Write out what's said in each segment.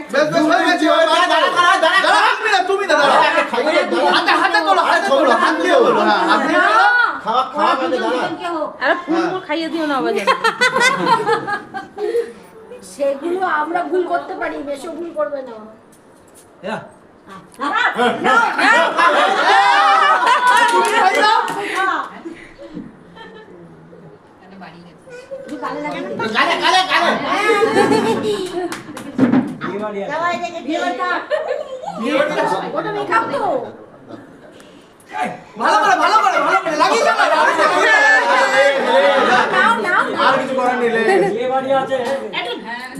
বেশ বেশ হয়ে গেছে দাঁড়া তুমি না দাঁড়া হাতে তোলো হাত দিয়ে বলো হ্যাঁ হাত দিয়ে খাওয়া বাদে দাঁড়া আরে ফুল খাইয়ে দিও না বাজারে সেগুলো আমরা ভুল করতে পারি, বেশি ভুল করবে না। ভালো করে লাগিয়ে যাও আর কিছু করার নেই বিয়ে বাড়ি আছে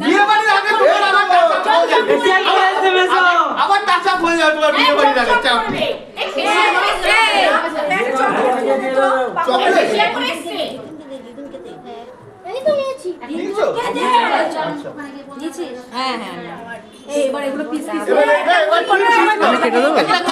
বিয়ে বাড়ির আগে আবার টাচা হয়ে যাবে তোমার বিয়ে বাড়ির আগে চাপ চকলেট এই তো নিয়েছি। হ্যাঁ হ্যাঁ এইবার এগুলো পিস পিস এবার